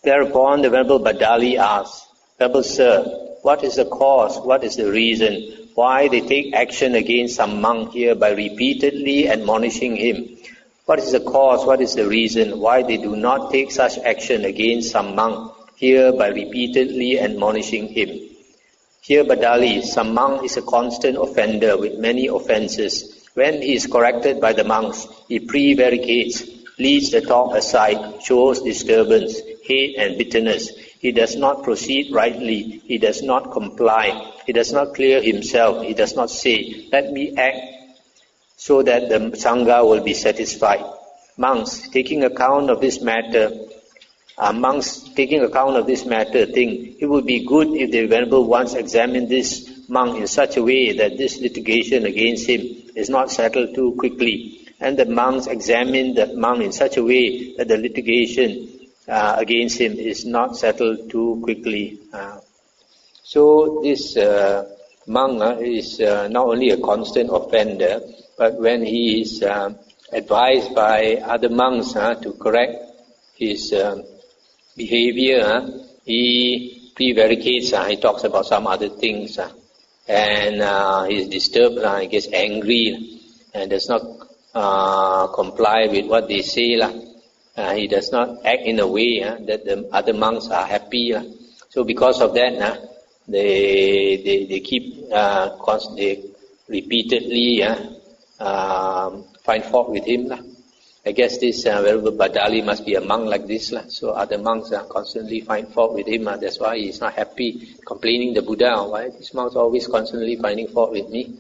Thereupon the Venerable Bhaddali asked, Venerable Sir, what is the cause, what is the reason why they take action against some monk here by repeatedly admonishing him? What is the cause, what is the reason why they do not take such action against some monk here by repeatedly admonishing him? Here, Bhaddali, some monk is a constant offender with many offences. When he is corrected by the monks, he prevaricates, leads the talk aside, shows disturbance, hate and bitterness. He does not proceed rightly, he does not comply, he does not clear himself, he does not say, let me act so that the Sangha will be satisfied. Monks, taking account of this matter, think it would be good if the Venerable ones examine this monk in such a way that this litigation against him is not settled too quickly, and the monks examine the monk in such a way that the litigation against him is not settled too quickly. So this monk is not only a constant offender, but when he is advised by other monks to correct his behavior, he prevaricates, he talks about some other things, and he is disturbed, he gets angry, and does not comply with what they say. He does not act in a way that the other monks are happy. So because of that, they keep they repeatedly find fault with him. I guess this Venerable Bhaddali must be a monk like this. So other monks constantly find fault with him. That's why he's not happy, complaining the Buddha. Why these monks always constantly finding fault with me?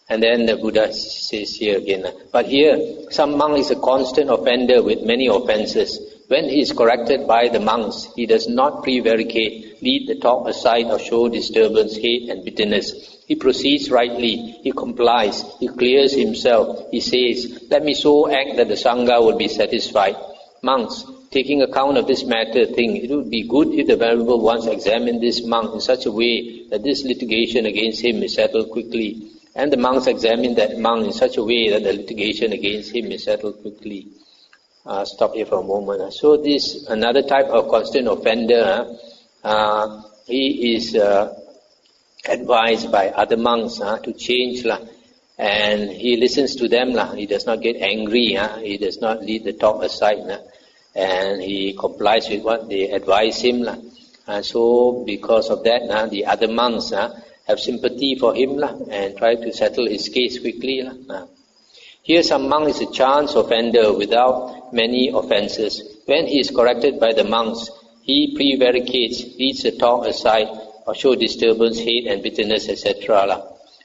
And then the Buddha says here again, but here some monk is a constant offender with many offences. When he is corrected by the monks, he does not prevaricate, lead the talk aside or show disturbance, hate and bitterness. He proceeds rightly, he complies, he clears himself, he says, let me so act that the Sangha will be satisfied. Monks, taking account of this matter, think it would be good if the Venerable ones examine this monk in such a way that this litigation against him is settled quickly. And the monks examine that monk in such a way that the litigation against him is settled quickly. Stop here for a moment. So this another type of constant offender. He is advised by other monks to change, and he listens to them. He does not get angry. He does not lead the talk aside, and he complies with what they advise him. And so because of that, the other monks have sympathy for him and try to settle his case quickly. Here some monk is a chance offender without many offences. When he is corrected by the monks, he prevaricates, leads the talk aside, or show disturbance, hate and bitterness, etc.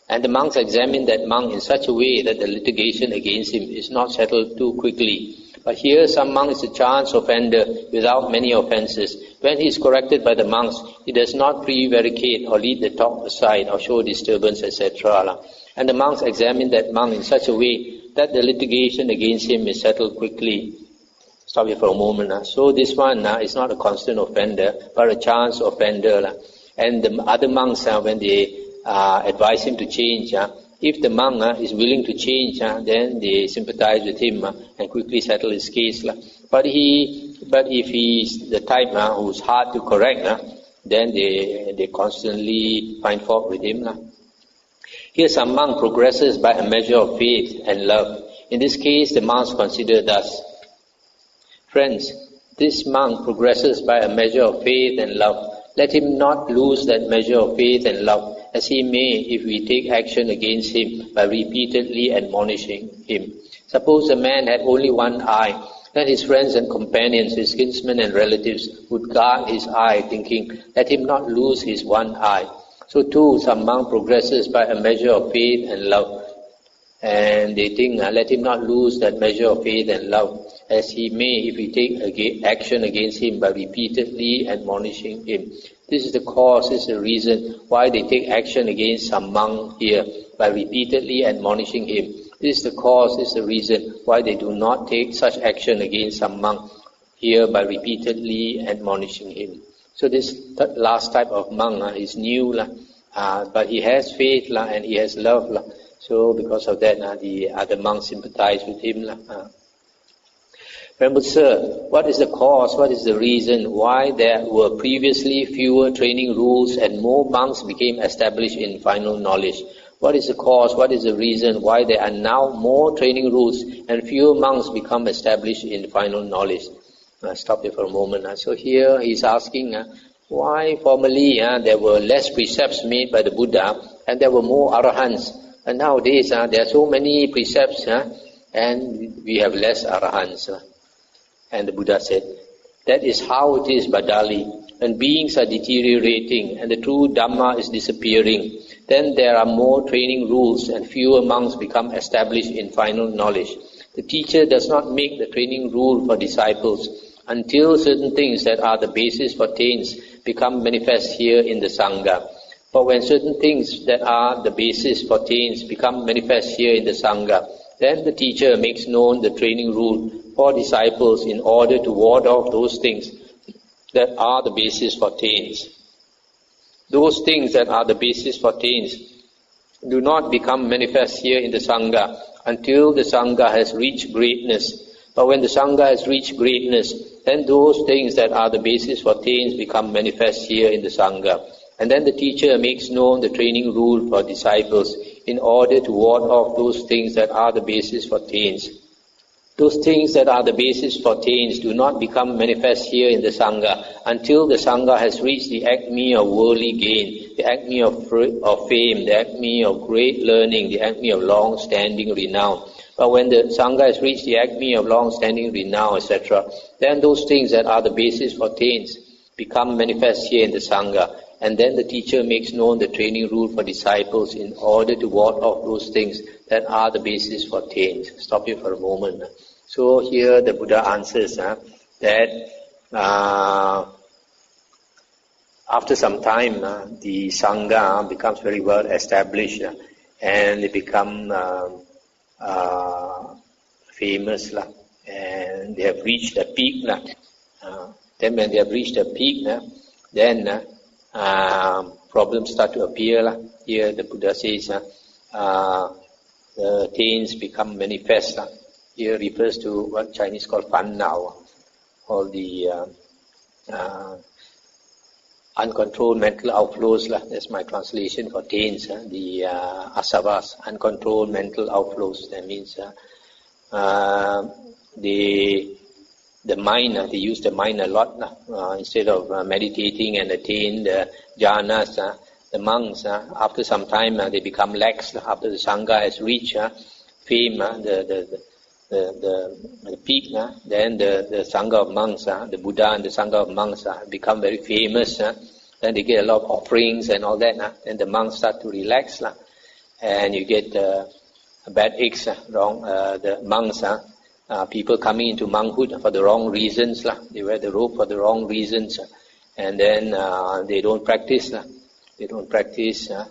And the monks examine that monk in such a way that the litigation against him is not settled too quickly. But here some monk is a chance offender without many offences. When he is corrected by the monks, he does not prevaricate or lead the talk aside or show disturbance, etc. And the monks examine that monk in such a way that the litigation against him is settled quickly. Stop here for a moment. So this one is not a constant offender, but a chance offender. And the other monks, when they advise him to change, if the monk is willing to change, then they sympathize with him and quickly settle his case. But if he is the type who's hard to correct, then they constantly find fault with him. Here some monk progresses by a measure of faith and love. In this case, the monks consider thus. Friends, this monk progresses by a measure of faith and love. Let him not lose that measure of faith and love, as he may if we take action against him by repeatedly admonishing him. Suppose a man had only one eye, then his friends and companions, his kinsmen and relatives would guard his eye, thinking, let him not lose his one eye. So too, some monk progresses by a measure of faith and love, and they think, let him not lose that measure of faith and love, as he may if we take action against him by repeatedly admonishing him. This is the cause, this is the reason why they take action against some monk here by repeatedly admonishing him. This is the cause, this is the reason why they do not take such action against some monk here by repeatedly admonishing him. So this last type of monk is new, but he has faith and he has love. So because of that, the other monks sympathize with him. Venerable Sir, what is the cause, what is the reason why there were previously fewer training rules and more monks became established in final knowledge? What is the cause, what is the reason why there are now more training rules and fewer monks become established in final knowledge? Stop here for a moment. So here he's asking why formerly there were less precepts made by the Buddha and there were more arahants. And nowadays there are so many precepts and we have less arahants. And the Buddha said, that is how it is, Bhaddali. When beings are deteriorating and the true Dhamma is disappearing, then there are more training rules and fewer monks become established in final knowledge. The teacher does not make the training rule for disciples until certain things that are the basis for taints become manifest here in the Sangha. But when certain things that are the basis for taints become manifest here in the Sangha, then the teacher makes known the training rule for disciples in order to ward off those things that are the basis for taints. Those things that are the basis for taints do not become manifest here in the Sangha until the Sangha has reached greatness. But when the Sangha has reached greatness, then those things that are the basis for taints become manifest here in the Sangha. And then the teacher makes known the training rule for disciples in order to ward off those things that are the basis for taints. Those things that are the basis for taints do not become manifest here in the Sangha until the Sangha has reached the acme of worldly gain, the acme of fame, the acme of great learning, the acme of long-standing renown. But when the Sangha has reached the acme of long-standing renown, etc., then those things that are the basis for taints become manifest here in the Sangha. And then the teacher makes known the training rule for disciples in order to ward off those things that are the basis for taints. Stop here for a moment. So here the Buddha answers that after some time the Sangha becomes very well established and they become famous and they have reached a peak. Then when they have reached a peak, then problems start to appear. Here the Buddha says the taints become manifest. Here refers to what Chinese call fan now, all the uncontrolled mental outflows. That's my translation for taints, the asavas, uncontrolled mental outflows. That means the mind, they use the mind a lot. Instead of meditating and attain the jhanas, the monks, after some time, they become lax. After the Sangha has reached fame, the peak, then the Sangha of monks, the Buddha and the Sangha of monks become very famous. Then they get a lot of offerings and all that. Then the monks start to relax, and you get bad eggs. The monks, people coming into monkhood for the wrong reasons. They wear the robe for the wrong reasons, and then they don't practice. They don't practice. They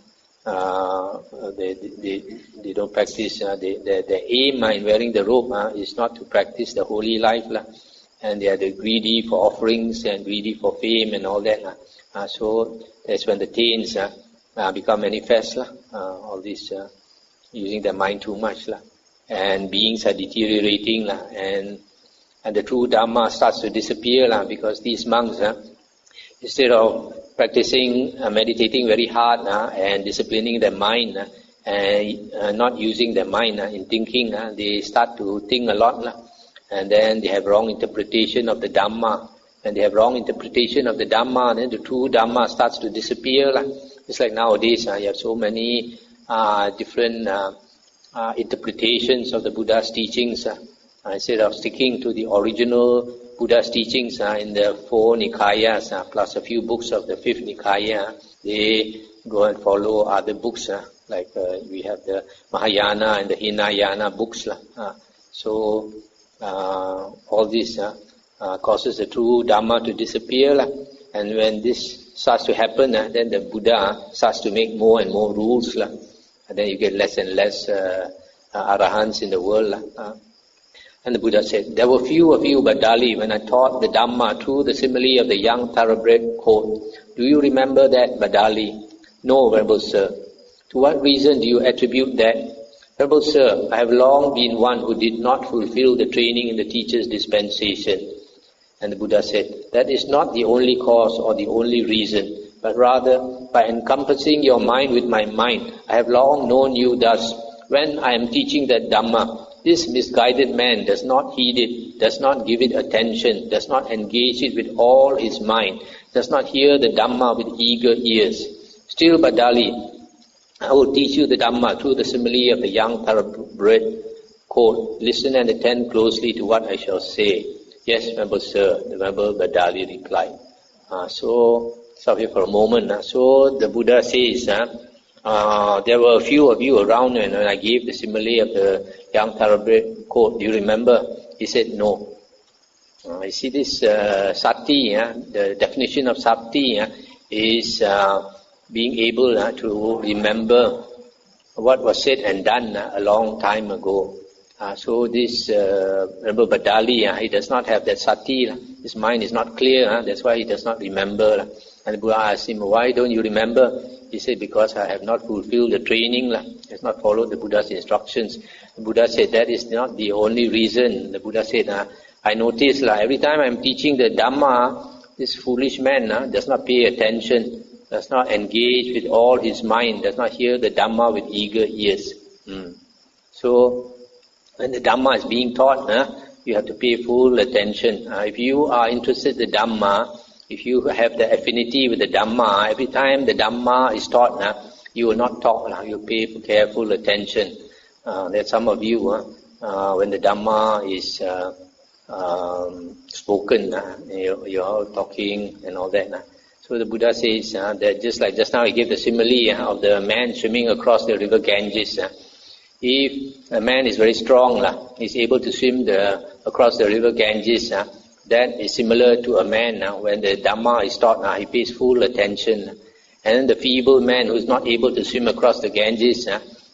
don't practice. The aim in wearing the robe is not to practice the holy life, and they are greedy for offerings and greedy for fame and all that. So that's when the taints become manifest. All this using their mind too much, and beings are deteriorating, and the true Dhamma starts to disappear, because these monks, instead of practicing meditating very hard and disciplining their mind and not using their mind in thinking, they start to think a lot, and then they have wrong interpretation of the Dhamma. And they have wrong interpretation of the Dhamma, and then the true Dhamma starts to disappear. It's like nowadays, you have so many different interpretations of the Buddha's teachings. Instead of sticking to the original Buddha's teachings in the 4 Nikayas, plus a few books of the 5th Nikaya, they go and follow other books, like we have the Mahayana and the Hinayana books. So all this causes the true Dhamma to disappear. And when this starts to happen, then the Buddha starts to make more and more rules. And then you get less and less arahants in the world. And the Buddha said, there were few of you, Bhaddali, when I taught the Dhamma through the simile of the young thoroughbred colt. Do you remember that, Bhaddali? No, Venerable Sir. To what reason do you attribute that? Venerable Sir, I have long been one who did not fulfill the training in the teacher's dispensation. And the Buddha said, that is not the only cause or the only reason, but rather by encompassing your mind with my mind, I have long known you thus. When I am teaching that Dhamma, this misguided man does not heed it, does not give it attention, does not engage it with all his mind, does not hear the Dhamma with eager ears. Still, Bhaddali, I will teach you the Dhamma through the simile of the young thoroughbred. Quote, listen and attend closely to what I shall say. Yes, Venerable Sir, the Venerable Bhaddali replied. So, stop here for a moment. So, the Buddha says, there were a few of you around when I gave the simile of the young thoroughbred. Quote, do you remember? He said, no. You see this sati, the definition of sati is being able to remember what was said and done a long time ago. So this Venerable Bhaddali, he does not have that sati. His mind is not clear. That's why he does not remember. And the Buddha asked him, why don't you remember? He said, because I have not fulfilled the training. Has not followed the Buddha's instructions. The Buddha said, that is not the only reason. The Buddha said, I notice every time I am teaching the Dhamma, this foolish man does not pay attention, does not engage with all his mind, does not hear the Dhamma with eager ears. So, when the Dhamma is being taught, you have to pay full attention. If you are interested in the Dhamma, if you have the affinity with the Dhamma, every time the Dhamma is taught, you will not talk, you pay careful attention. There's some of you, when the Dhamma is spoken, you're all talking and all that. So the Buddha says that just like just now I gave the simile of the man swimming across the river Ganges. If a man is very strong, he's able to swim across the river Ganges, that is similar to a man when the Dhamma is taught, he pays full attention. And then the feeble man who is not able to swim across the Ganges,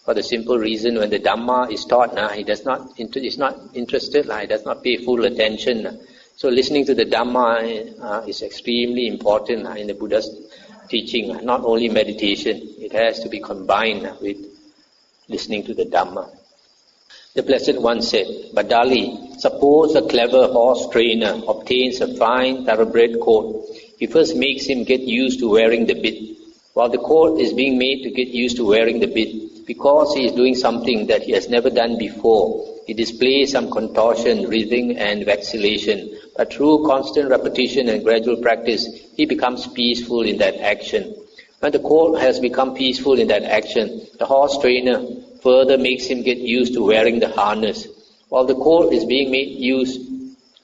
for the simple reason when the Dhamma is taught, he is not interested, he does not pay full attention. So listening to the Dhamma is extremely important in the Buddha's teaching, not only meditation. It has to be combined with listening to the Dhamma. The Blessed One said, Bhaddali, suppose a clever horse trainer obtains a fine thoroughbred coat. He first makes him get used to wearing the bit. While the coat is being made to get used to wearing the bit, because he is doing something that he has never done before, he displays some contortion, writhing and vacillation. But through constant repetition and gradual practice, he becomes peaceful in that action. When the coat has become peaceful in that action, the horse trainer further makes him get used to wearing the harness. While the coat is being made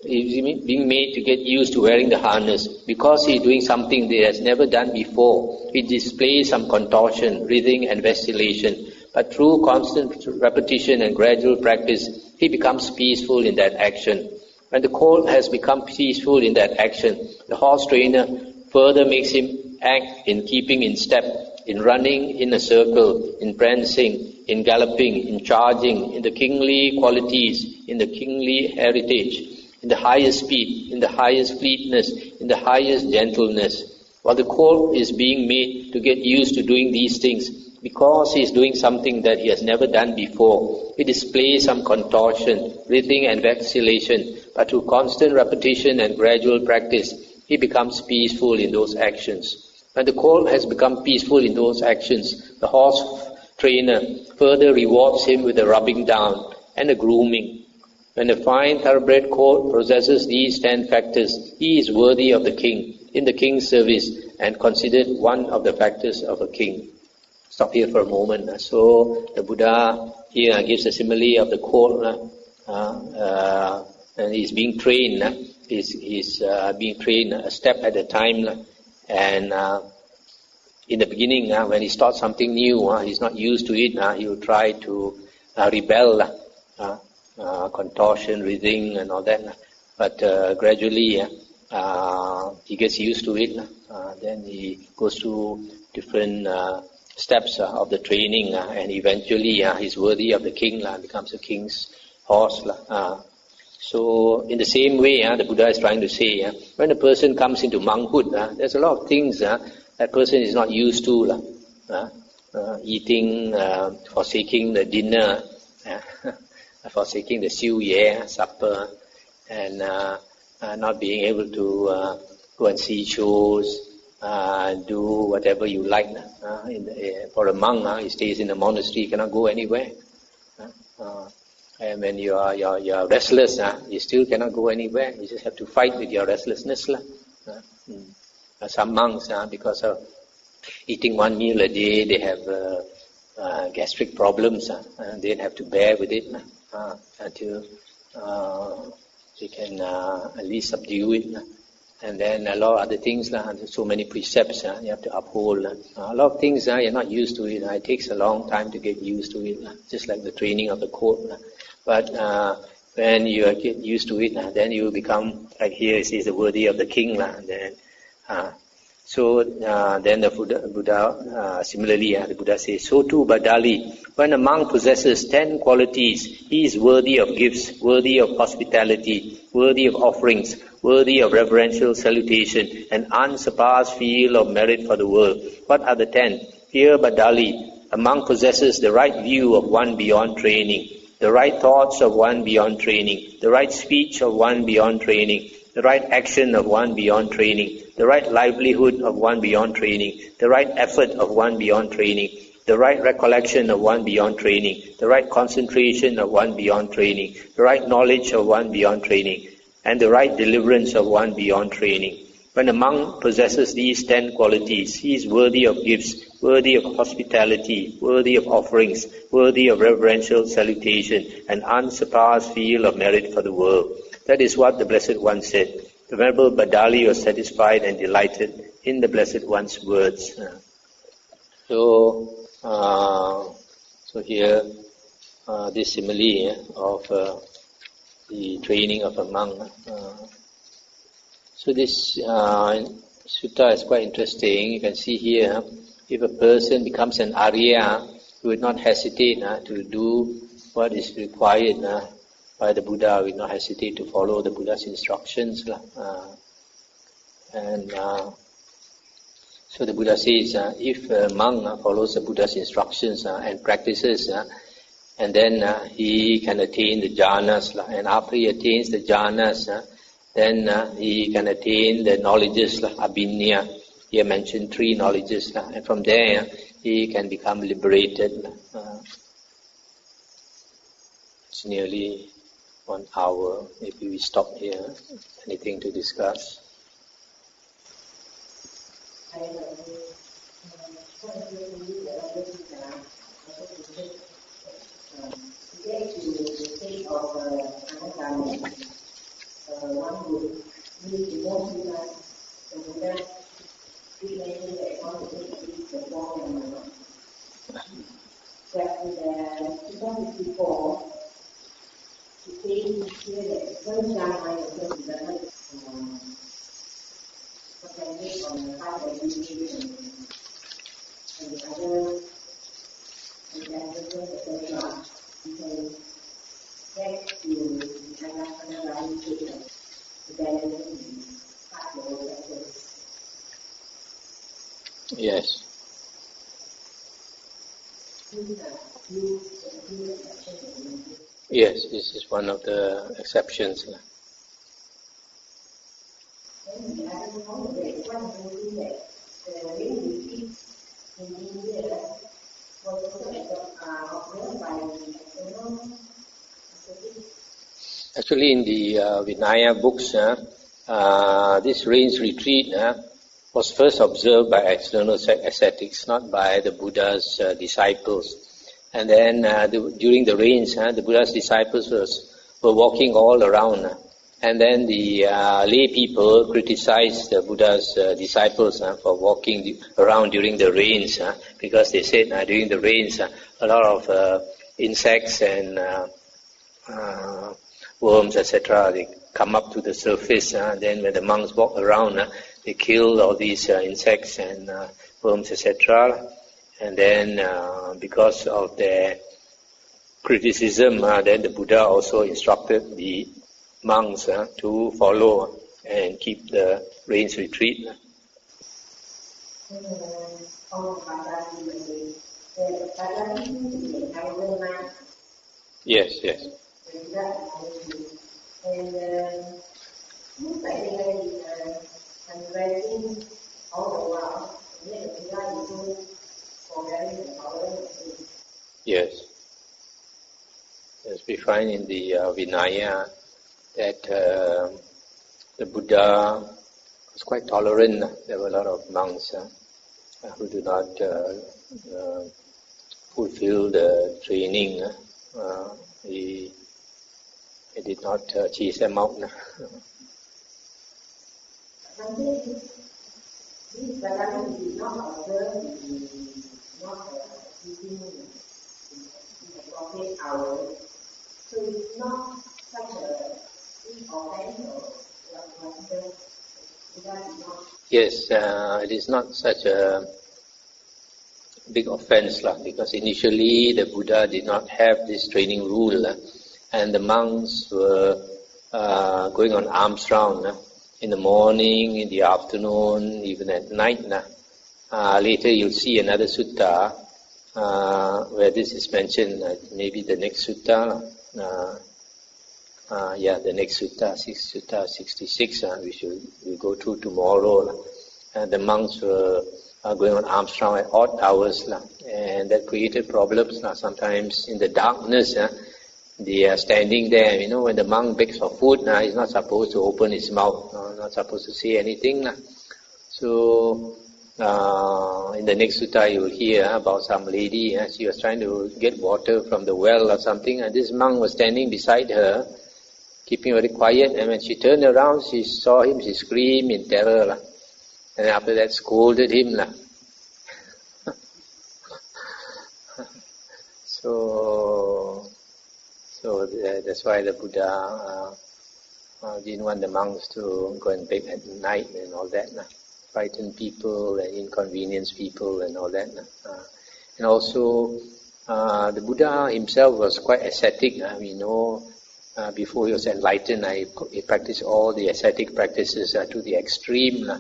to get used to wearing the harness, because he is doing something that he has never done before, he displays some contortion, writhing and vacillation. But through constant repetition and gradual practice, he becomes peaceful in that action. When the coat has become peaceful in that action, the horse trainer further makes him act in keeping in step, in running in a circle, in prancing, in galloping, in charging, in the kingly qualities, in the kingly heritage, in the highest speed, in the highest fleetness, in the highest gentleness. While the colt is being made to get used to doing these things, because he is doing something that he has never done before, he displays some contortion, writhing and vacillation, but through constant repetition and gradual practice, he becomes peaceful in those actions. When the colt has become peaceful in those actions, the horse trainer further rewards him with a rubbing down and a grooming. When a fine thoroughbred colt possesses these 10 factors, he is worthy of the king, in the king's service, and considered one of the factors of a king. Stop here for a moment. So the Buddha here gives a simile of the colt, and he's being trained. He's being trained a step at a time, and in the beginning, when he starts something new, he's not used to it. He will try to rebel, contortion, writhing, and all that. But gradually, he gets used to it. Then he goes through different steps of the training, and eventually he's worthy of the king, becomes a king's horse. So in the same way, the Buddha is trying to say, when a person comes into monkhood, there's a lot of things that person is not used to. eating, forsaking the dinner, forsaking the siu ye, supper, and not being able to go and see shows, do whatever you like. For a monk, he stays in the monastery, he cannot go anywhere. And when you are restless, you still cannot go anywhere. You just have to fight with your restlessness. Some monks, because of eating one meal a day, they have gastric problems, and they have to bear with it until they can at least subdue it. And then a lot of other things, so many precepts you have to uphold. A lot of things you're not used to it. It takes a long time to get used to it, just like the training of the court. But when you get used to it, then you become, like here it says, worthy of the king. Then the Buddha, similarly, the Buddha says, so too Bhaddali, when a monk possesses 10 qualities, he is worthy of gifts, worthy of hospitality, worthy of offerings, worthy of reverential salutation, and unsurpassed field of merit for the world. What are the 10? Here, Bhaddali, a monk possesses the right view of one beyond training, the right thoughts of one beyond training, the right speech of one beyond training, the right action of one beyond training, the right livelihood of one beyond training, the right effort of one beyond training, the right recollection of one beyond training, the right concentration of one beyond training, the right knowledge of one beyond training, and the right deliverance of one beyond training. When a monk possesses these 10 qualities, he is worthy of gifts, worthy of hospitality, worthy of offerings, worthy of reverential salutation, and unsurpassed field of merit for the world. That is what the Blessed One said. The Venerable Bhaddali was satisfied and delighted in the Blessed One's words. So here, this simile of the training of a monk. So this sutta is quite interesting. You can see here, if a person becomes an Arya, he would not hesitate to do what is required by the Buddha, will not hesitate to follow the Buddha's instructions. So the Buddha says, if a monk follows the Buddha's instructions and practices, and then he can attain the jhanas, and after he attains the jhanas, then he can attain the knowledges, abhinya. Here mentioned 3 knowledges, and from there he can become liberated. It's nearly 1 hour. Maybe we stop here. Anything to discuss? One would need to know the Buddha related the form and manner. But in 2004, it says here that one Dhamma is going to develop percentage on the high education and the other and the etc. You can get to Yes. Yes, this is one of the exceptions. Actually, in the Vinaya books, this rains retreat was first observed by external ascetics, not by the Buddha's disciples. And then during the rains, the Buddha's disciples were walking all around. And then the lay people criticized the Buddha's disciples for walking around during the rains, because they said during the rains a lot of insects and worms, etc., they come up to the surface. Then when the monks walk around, they kill all these insects and worms, etc. And then because of their criticism, then the Buddha also instructed the monks to follow and keep the rains retreat. Bhaddali seems to be a thousand miles. Yes, yes. And looks like they are conversing all the while, and yet the Buddha is so forbearing and tolerant. Yes. As we find in the Vinaya that the Buddha was quite tolerant. There were a lot of monks who do not fulfill the training. He did not chase them out. Something this Bhaddali did not observe not eating in the appropriate hours. So it's not such a big offense or what the Buddha did not. Yes, it is not such a big offense because initially the Buddha did not have this training rule and the monks were going on alms round in the morning, in the afternoon, even at night. Later you'll see another sutta where this is mentioned, maybe the next sutta. The next sutta 66, we'll go through tomorrow. The monks were going on alms round at odd hours, and that created problems. Sometimes in the darkness, they are standing there. When the monk begs for food, he's not supposed to open his mouth, not supposed to say anything. So in the next sutta you will hear about some lady. She was trying to get water from the well or something, and this monk was standing beside her, keeping very quiet. And when she turned around, she saw him. She screamed in terror, and after that scolded him. So that's why the Buddha didn't want the monks to go and beg at night and all that. Frighten people and inconvenience people and all that. And also, the Buddha himself was quite ascetic. We know before he was enlightened, he practiced all the ascetic practices to the extreme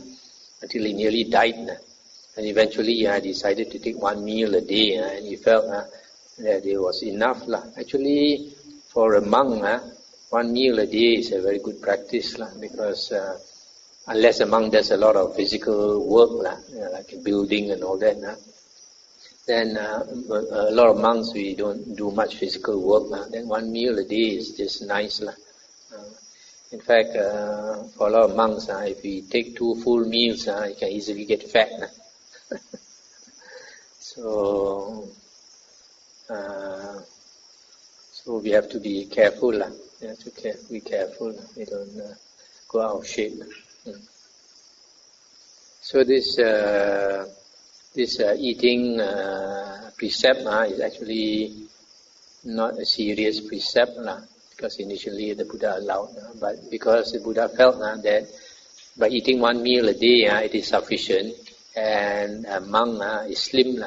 until he nearly died. And eventually he decided to take one meal a day, and he felt that it was enough. Actually, for a monk, one meal a day is a very good practice, because unless a monk does a lot of physical work, like building and all that, then a lot of monks, we don't do much physical work. Then one meal a day is just nice. In fact, for a lot of monks, if we take 2 full meals, you can easily get fat. So we have to be careful. We have to be careful. We don't go out of shape. So this eating precept is actually not a serious precept, because initially the Buddha allowed, but because the Buddha felt that by eating one meal a day it is sufficient, and a monk is slim,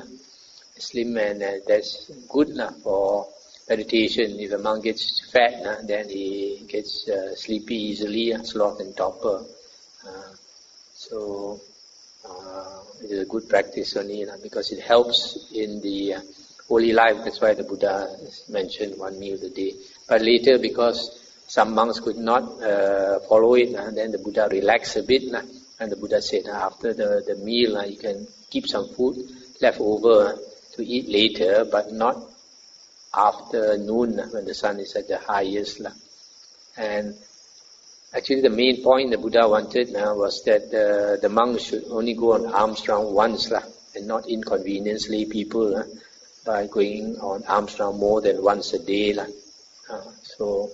and that's good for meditation. If a monk gets fat, then he gets sleepy easily, sloth and torpor. So it is a good practice only, because it helps in the holy life. That's why the Buddha mentioned one meal a day. But later, because some monks could not follow it, then the Buddha relaxed a bit, and the Buddha said after the meal you can keep some food left over to eat later, but not after noon when the sun is at the highest. And actually the main point the Buddha wanted was that the monks should only go on alms round once, and not inconvenience lay people by going on alms round more than once a day. So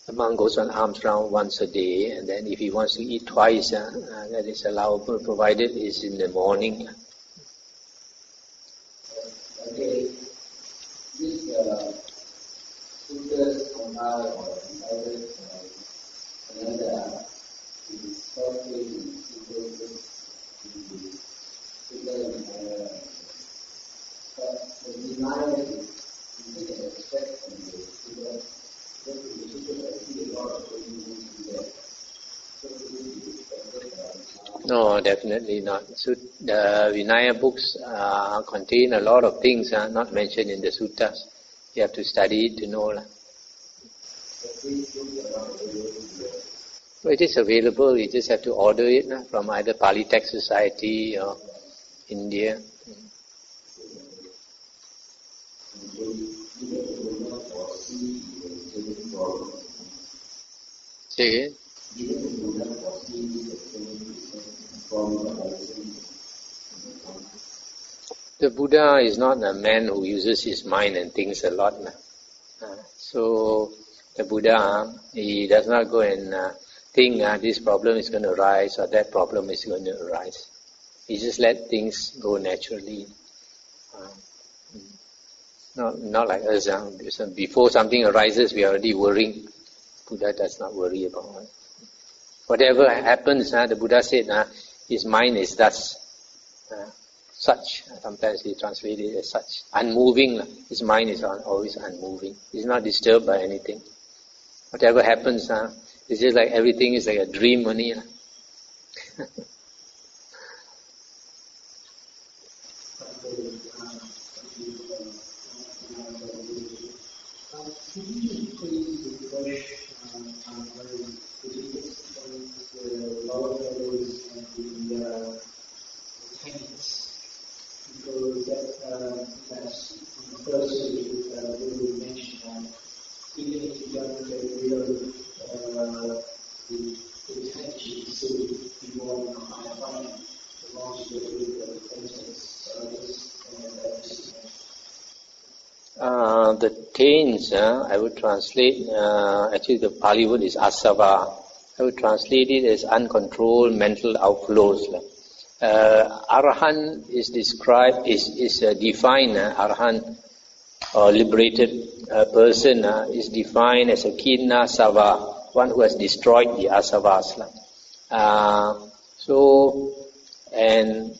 the monk goes on alms round once a day, and then if he wants to eat twice, that is allowable, provided it's in the morning. Okay, this sutras compile or decided another is softly but the denial is an aspect from the Buddha. Just the Buddha, I see a lot of things there. So this is expected No, definitely not. So the Vinaya books contain a lot of things not mentioned in the suttas. You have to study it to know. So it is available. You just have to order it from either Pali Text Society or India. Say again? The Buddha is not a man who uses his mind and thinks a lot. So the Buddha, he does not go and think this problem is going to arise or that problem is going to arise. He just let things go naturally. Not like us. Before something arises, we are already worrying. Buddha does not worry about it. Whatever happens, the Buddha said, his mind is thus, such. Sometimes he translates it as such. Unmoving. His mind is always unmoving. He's not disturbed by anything. Whatever happens, it's just like everything is like a dream only. The taints, I would translate, actually the Pali word is asava. I would translate it as uncontrolled mental outflows. Arahant is described, is defined, Arahant or liberated person is defined as a kinna sava, one who has destroyed the asavas. And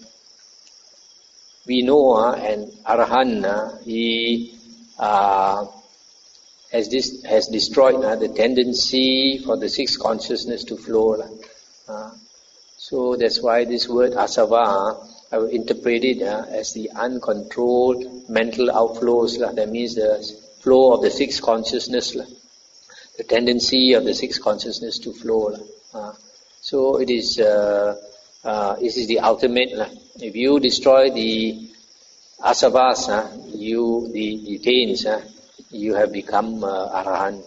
we know an Arahant, he has destroyed the tendency for the six consciousness to flow. So that's why this word asava, I will interpret it as the uncontrolled mental outflows. That means the flow of the six consciousness, the tendency of the six consciousness to flow. So it is this is the ultimate. If you destroy the asavas, the taints, you have become arahant.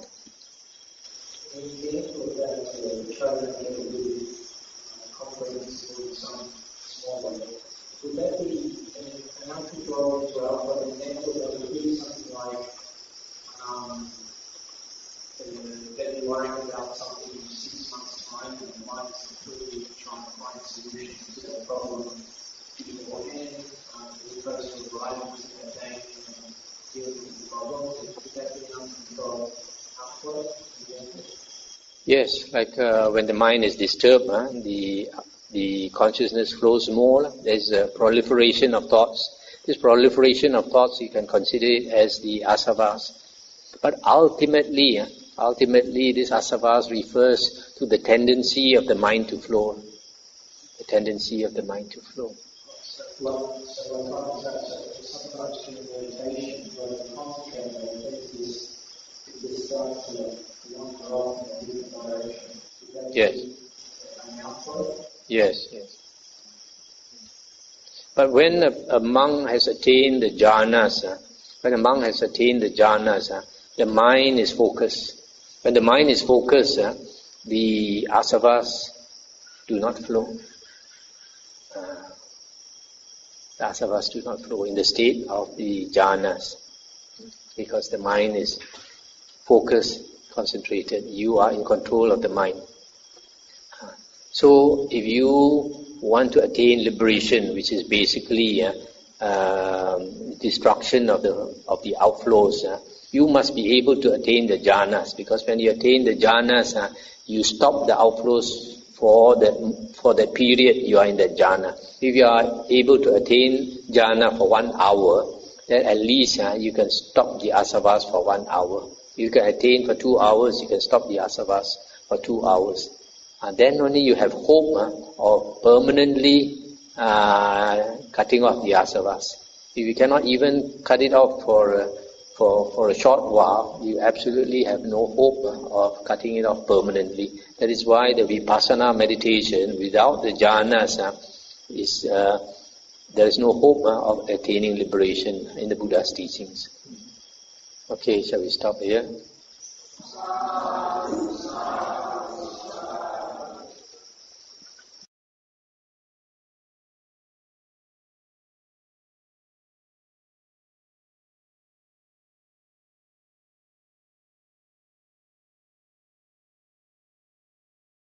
Would that be an outflow as well? For example, that would be something like that you're worrying about something in 6 months' time, and the mind is completely trying to find solutions to that problem beforehand, as opposed to arriving to that day and dealing with the problem. Would that be an uncontrolled outflow? Yes, like when the mind is disturbed, the consciousness flows more. There's a proliferation of thoughts. This proliferation of thoughts, you can consider it as the asavas. But ultimately, this asavas refers to the tendency of the mind to flow. The tendency of the mind to flow. Sometimes during meditation, when you concentrate on it, this starts to wander off in a different direction. Yes. An outflow? Yes. But when a monk has attained the jhanas, the mind is focused. When the mind is focused, the asavas do not flow. The asavas do not flow in the state of the jhanas, because the mind is focused, concentrated. You are in control of the mind. So if you want to attain liberation, which is basically destruction of the outflows, you must be able to attain the jhanas, because when you attain the jhanas, you stop the outflows for that period you are in that jhana. If you are able to attain jhana for 1 hour, then at least you can stop the asavas for 1 hour. You can attain for 2 hours, you can stop the asavas for 2 hours. then only you have hope of permanently cutting off the asavas. If you cannot even cut it off for a short while, you absolutely have no hope of cutting it off permanently. That is why the vipassana meditation without the jhanas there is no hope of attaining liberation in the Buddha's teachings. Okay, shall we stop here?